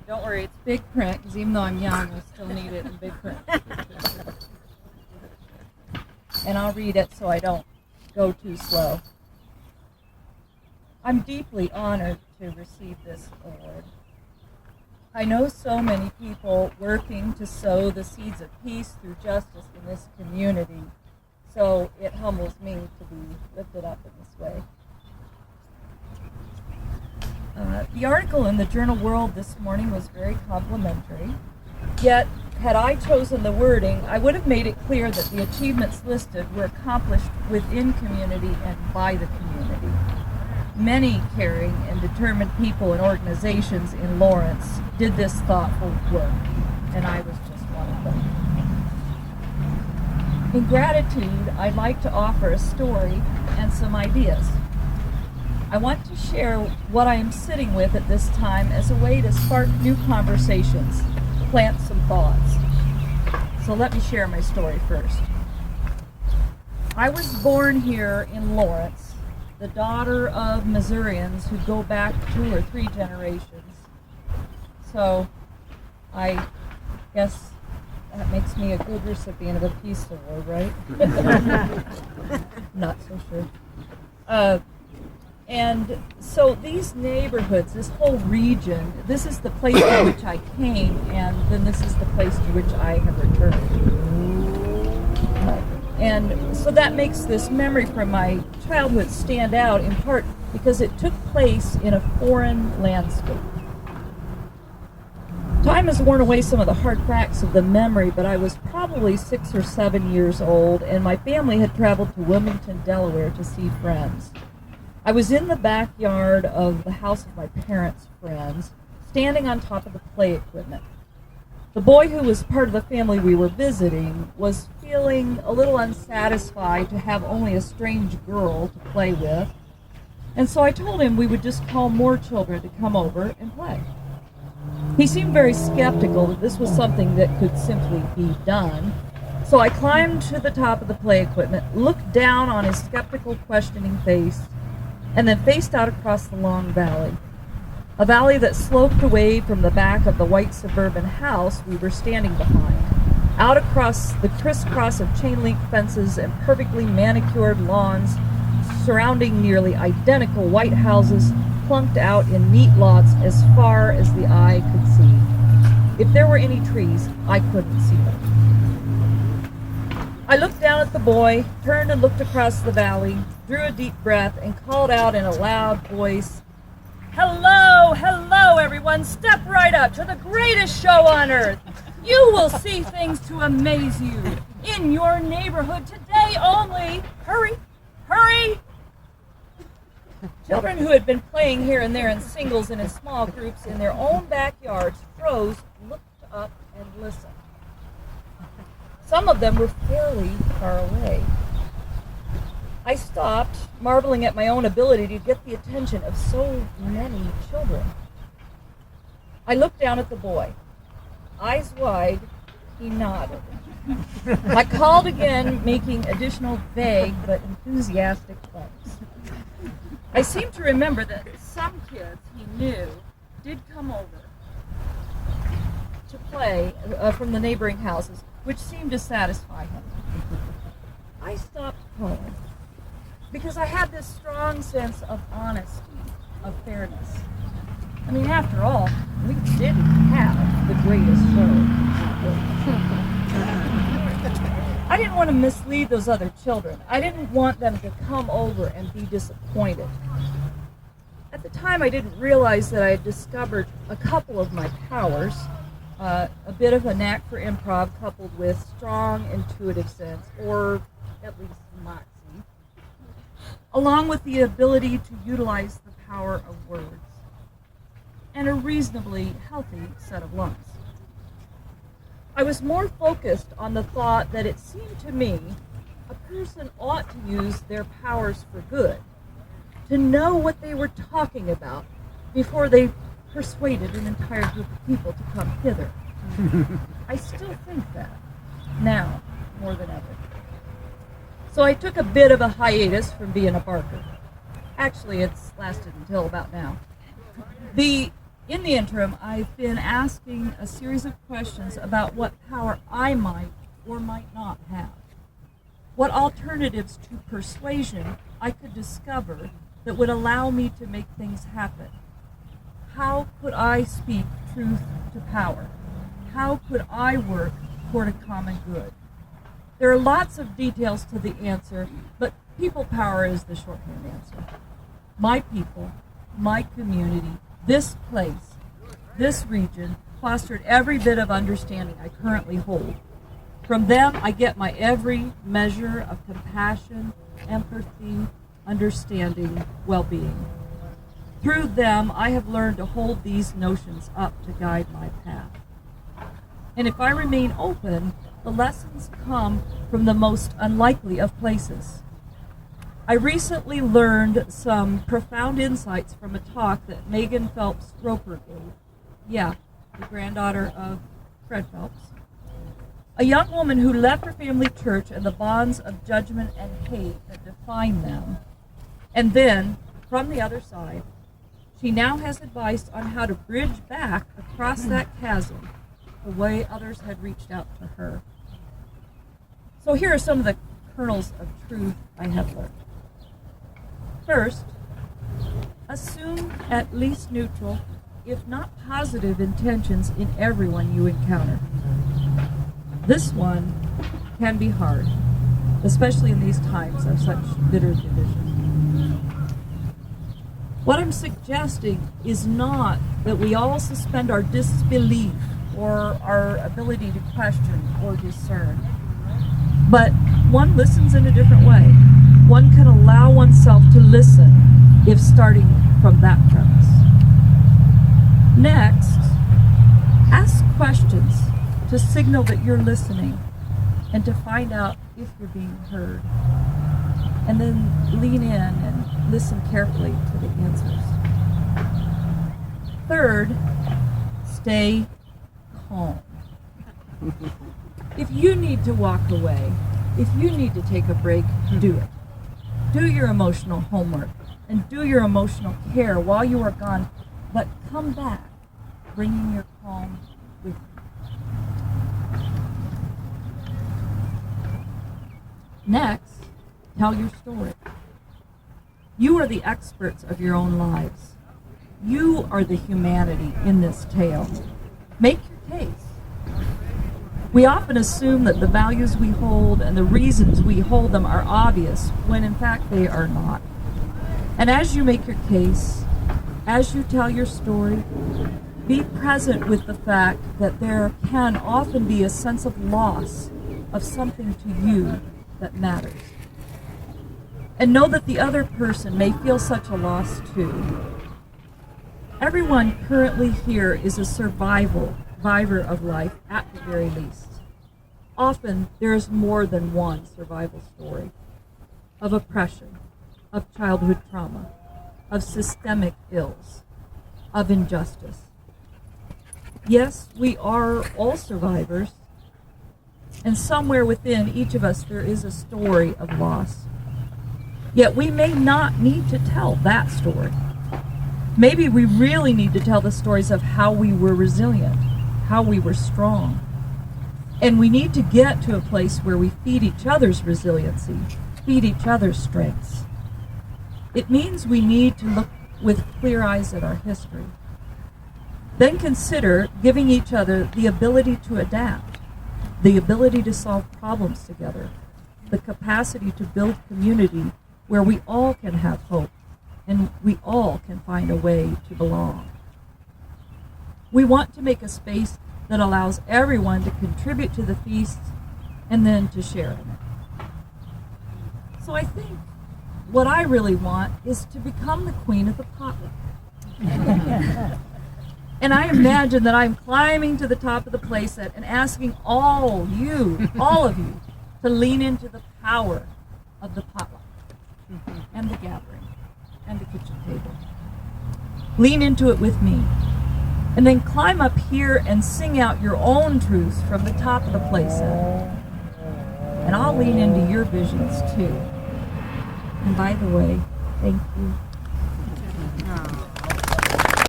Don't worry, it's big print, because even though I'm young, I still need it in big print. And I'll read it so I don't go too slow. I'm deeply honored to receive this award. I know so many people working to sow the seeds of peace through justice in this community, so it humbles me to be lifted up in this way. The article in the Journal World this morning was very complimentary, yet had I chosen the wording, I would have made it clear that the achievements listed were accomplished within community and by the community. Many caring and determined people and organizations in Lawrence did this thoughtful work, and I was just one of them. In gratitude, I'd like to offer a story and some ideas. I want to share what I am sitting with at this time as a way to spark new conversations, plant some thoughts. So let me share my story first. I was born here in Lawrence, the daughter of Missourians who go back 2 or 3 generations. So I guess that makes me a good recipient of a Peace Award, right? Not so sure. And so these neighborhoods, this whole region, this is the place to which I came, and then this is the place to which I have returned. And so that makes this memory from my childhood stand out in part because it took place in a foreign landscape. Time has worn away some of the hard facts of the memory, but I was probably 6 or 7 years old, and my family had traveled to Wilmington, Delaware to see friends. I was in the backyard of the house of my parents' friends, standing on top of the play equipment. The boy who was part of the family we were visiting was feeling a little unsatisfied to have only a strange girl to play with, and so I told him we would just call more children to come over and play. He seemed very skeptical that this was something that could simply be done, so I climbed to the top of the play equipment, looked down on his skeptical, questioning face, and then faced out across the long valley. A valley that sloped away from the back of the white suburban house we were standing behind, out across the crisscross of chain-link fences and perfectly manicured lawns surrounding nearly identical white houses plunked out in neat lots as far as the eye could see. If there were any trees, I couldn't see them. I looked down at the boy, turned and looked across the valley, drew a deep breath, and called out in a loud voice, "Hello, hello, everyone. Step right up to the greatest show on earth. You will see things to amaze you in your neighborhood today only. Hurry, hurry." Children who had been playing here and there in singles and in small groups in their own backyards froze, looked up, and listened. Some of them were fairly far away. I stopped, marveling at my own ability to get the attention of so many children. I looked down at the boy. Eyes wide, he nodded. I called again, making additional vague but enthusiastic claims. I seem to remember that some kids he knew did come over to play from the neighboring houses, which seemed to satisfy him. I stopped calling because I had this strong sense of honesty, of fairness. I mean, after all, we didn't have the greatest show. I didn't want to mislead those other children. I didn't want them to come over and be disappointed. At the time, I didn't realize that I had discovered a couple of my powers, a bit of a knack for improv coupled with strong intuitive sense, or at least moxie, along with the ability to utilize the power of words, and a reasonably healthy set of lungs. I was more focused on the thought that it seemed to me a person ought to use their powers for good, to know what they were talking about before they persuaded an entire group of people to come hither. I still think that, now more than ever. So I took a bit of a hiatus from being a barker. Actually, it's lasted until about now. The In the interim, I've been asking a series of questions about what power I might or might not have. What alternatives to persuasion I could discover that would allow me to make things happen. How could I speak truth to power? How could I work toward a common good? There are lots of details to the answer, but people power is the shorthand answer. My people, my community, this place, this region fostered every bit of understanding I currently hold. From them, I get my every measure of compassion, empathy, understanding, well-being. Through them, I have learned to hold these notions up to guide my path. And if I remain open, the lessons come from the most unlikely of places. I recently learned some profound insights from a talk that Megan Phelps Roper gave. Yeah, the granddaughter of Fred Phelps. A young woman who left her family church and the bonds of judgment and hate that define them. And then, from the other side, she now has advice on how to bridge back across that chasm the way others had reached out to her. So here are some of the kernels of truth I have learned. First, assume at least neutral, if not positive, intentions in everyone you encounter. This one can be hard, especially in these times of such bitter division. What I'm suggesting is not that we all suspend our disbelief or our ability to question or discern, but one listens in a different way. One can allow oneself to listen if starting from that premise. Next, ask questions to signal that you're listening and to find out if you're being heard. And then lean in and listen carefully to the answers. Third, stay calm. If you need to walk away, if you need to take a break, do it. Do your emotional homework and do your emotional care while you are gone, but come back bringing your calm with you. Next, tell your story. You are the experts of your own lives. You are the humanity in this tale. Make your case. We often assume that the values we hold and the reasons we hold them are obvious, when in fact they are not. And as you make your case, as you tell your story, be present with the fact that there can often be a sense of loss of something to you that matters. And know that the other person may feel such a loss too. Everyone currently here is a survivor of life at the very least. Often there is more than one survival story of oppression, of childhood trauma, of systemic ills, of injustice. Yes, we are all survivors, and somewhere within each of us there is a story of loss. Yet we may not need to tell that story. Maybe we really need to tell the stories of how we were resilient, how we were strong. And we need to get to a place where we feed each other's resiliency, feed each other's strengths. It means we need to look with clear eyes at our history. Then consider giving each other the ability to adapt, the ability to solve problems together, the capacity to build community where we all can have hope and we all can find a way to belong. We want to make a space that allows everyone to contribute to the feast and then to share in it. So I think what I really want is to become the queen of the potluck. And I imagine that I'm climbing to the top of the playset and asking all of you, to lean into the power of the potluck and the gathering and the kitchen table. Lean into it with me. And then climb up here and sing out your own truths from the top of the playset. And I'll lean into your visions too. And by the way, thank you.